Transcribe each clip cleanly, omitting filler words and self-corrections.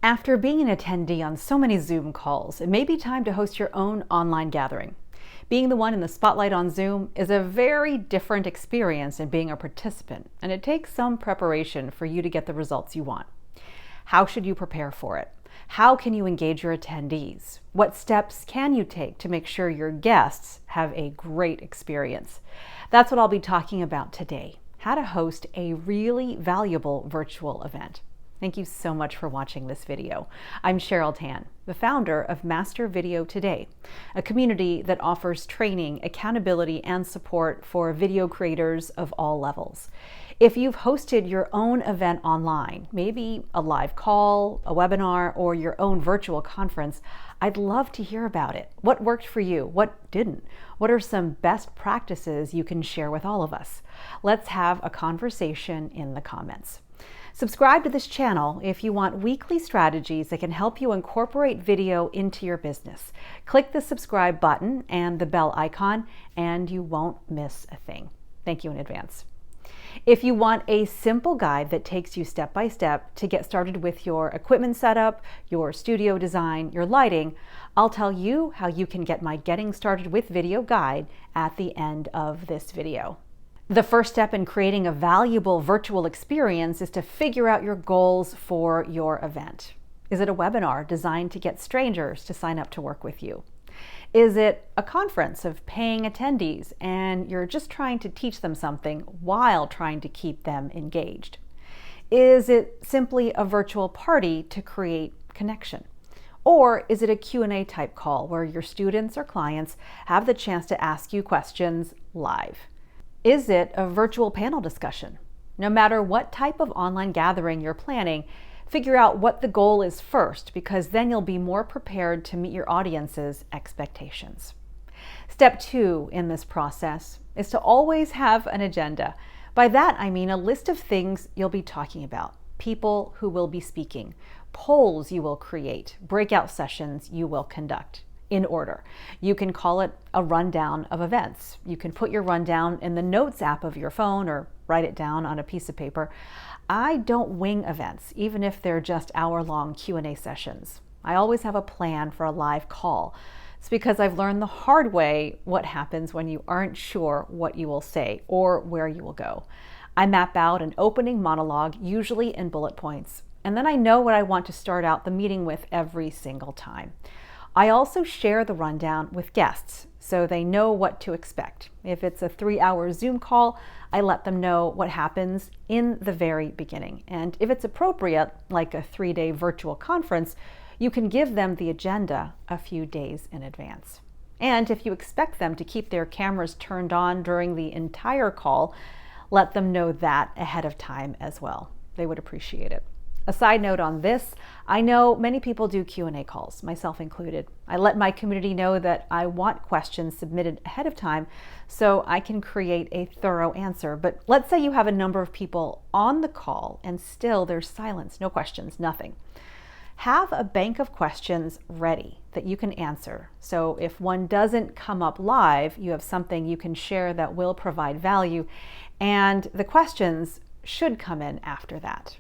After being an attendee on so many Zoom calls, it may be time to host your own online gathering. Being the one in the spotlight on Zoom is a very different experience than being a participant, and it takes some preparation for you to get the results you want. How should you prepare for it? How can you engage your attendees? What steps can you take to make sure your guests have a great experience? That's what I'll be talking about today, how to host a really valuable virtual event. Thank you so much for watching this video. I'm Cheryl Tan, the founder of Master Video Today, a community that offers training, accountability, and support for video creators of all levels. If you've hosted your own event online, maybe a live call, a webinar, or your own virtual conference, I'd love to hear about it. What worked for you? What didn't? What are some best practices you can share with all of us? Let's have a conversation in the comments. Subscribe to this channel if you want weekly strategies that can help you incorporate video into your business. Click the subscribe button and the bell icon, and you won't miss a thing. Thank you in advance. If you want a simple guide that takes you step by step to get started with your equipment setup, your studio design, your lighting, I'll tell you how you can get my Getting Started with Video guide at the end of this video. The first step in creating a valuable virtual experience is to figure out your goals for your event. Is it a webinar designed to get strangers to sign up to work with you? Is it a conference of paying attendees and you're just trying to teach them something while trying to keep them engaged? Is it simply a virtual party to create connection? Or is it a Q&A type call where your students or clients have the chance to ask you questions live? Is it a virtual panel discussion? No matter what type of online gathering you're planning, figure out what the goal is first, because then you'll be more prepared to meet your audience's expectations. Step 2 in this process is to always have an agenda. By that, I mean a list of things you'll be talking about, people who will be speaking, polls you will create, breakout sessions you will conduct. In order. You can call it a rundown of events. You can put your rundown in the notes app of your phone or write it down on a piece of paper. I don't wing events, even if they're just hour-long Q&A sessions. I always have a plan for a live call. It's because I've learned the hard way what happens when you aren't sure what you will say or where you will go. I map out an opening monologue, usually in bullet points, and then I know what I want to start out the meeting with every single time. I also share the rundown with guests so they know what to expect. If it's a 3-hour Zoom call, I let them know what happens in the very beginning. And if it's appropriate, like a 3-day virtual conference, you can give them the agenda a few days in advance. And if you expect them to keep their cameras turned on during the entire call, let them know that ahead of time as well. They would appreciate it. A side note on this, I know many people do Q&A calls, myself included. I let my community know that I want questions submitted ahead of time so I can create a thorough answer. But let's say you have a number of people on the call and still there's silence, no questions, nothing. Have a bank of questions ready that you can answer. So if one doesn't come up live, you have something you can share that will provide value, and the questions should come in after that.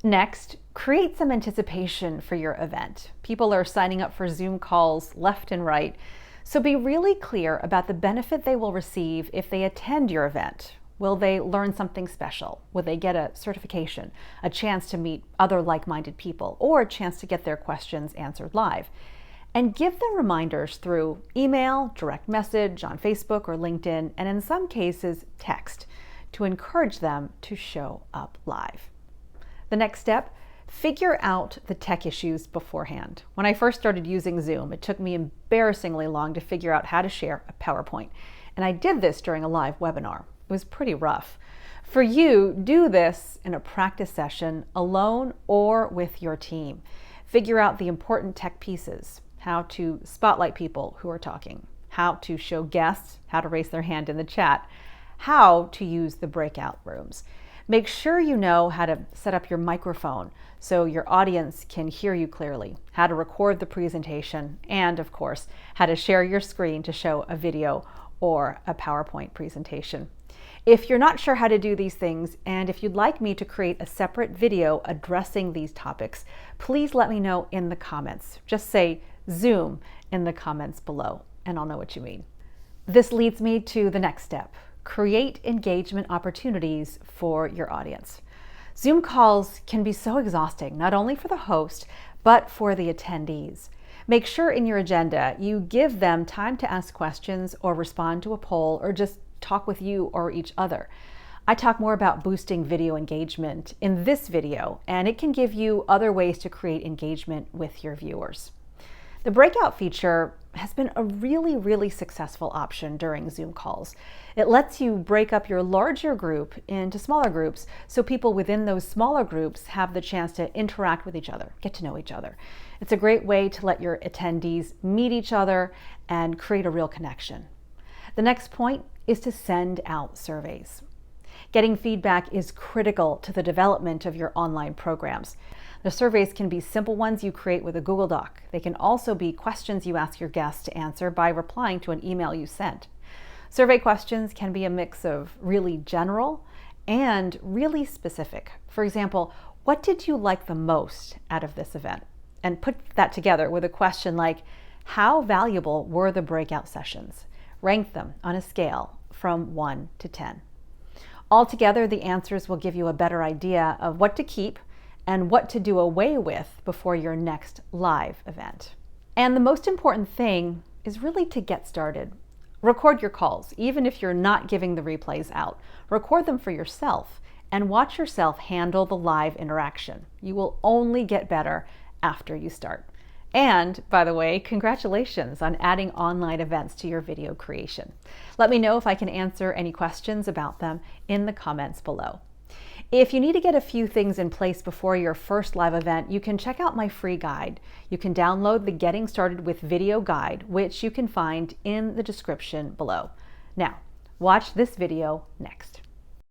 Next, create some anticipation for your event. People are signing up for Zoom calls left and right, so be really clear about the benefit they will receive if they attend your event. Will they learn something special? Will they get a certification, a chance to meet other like-minded people, or a chance to get their questions answered live? And give them reminders through email, direct message, on Facebook or LinkedIn, and in some cases, text, to encourage them to show up live. The next step, figure out the tech issues beforehand. When I first started using Zoom, it took me embarrassingly long to figure out how to share a PowerPoint. And I did this during a live webinar. It was pretty rough. For you, do this in a practice session alone or with your team. Figure out the important tech pieces, how to spotlight people who are talking, how to show guests how to raise their hand in the chat, how to use the breakout rooms. Make sure you know how to set up your microphone so your audience can hear you clearly, how to record the presentation, and of course, how to share your screen to show a video or a PowerPoint presentation. If you're not sure how to do these things, and if you'd like me to create a separate video addressing these topics, please let me know in the comments. Just say Zoom in the comments below, and I'll know what you mean. This leads me to the next step. Create engagement opportunities for your audience. Zoom calls can be so exhausting, not only for the host, but for the attendees. Make sure in your agenda you give them time to ask questions or respond to a poll or just talk with you or each other. I talk more about boosting video engagement in this video, and it can give you other ways to create engagement with your viewers. The breakout feature has been a really successful option during Zoom calls. It lets you break up your larger group into smaller groups so people within those smaller groups have the chance to interact with each other, get to know each other. It's a great way to let your attendees meet each other and create a real connection. The next point is to send out surveys. Getting feedback is critical to the development of your online programs. The surveys can be simple ones you create with a Google Doc. They can also be questions you ask your guests to answer by replying to an email you sent. Survey questions can be a mix of really general and really specific. For example, what did you like the most out of this event? And put that together with a question like, how valuable were the breakout sessions? Rank them on a scale from 1 to 10. Altogether, the answers will give you a better idea of what to keep and what to do away with before your next live event. And the most important thing is really to get started. Record your calls, even if you're not giving the replays out. Record them for yourself and watch yourself handle the live interaction. You will only get better after you start. And, by the way, congratulations on adding online events to your video creation. Let me know if I can answer any questions about them in the comments below. If you need to get a few things in place before your first live event, you can check out my free guide. You can download the Getting Started with Video guide, which you can find in the description below. Now, watch this video next.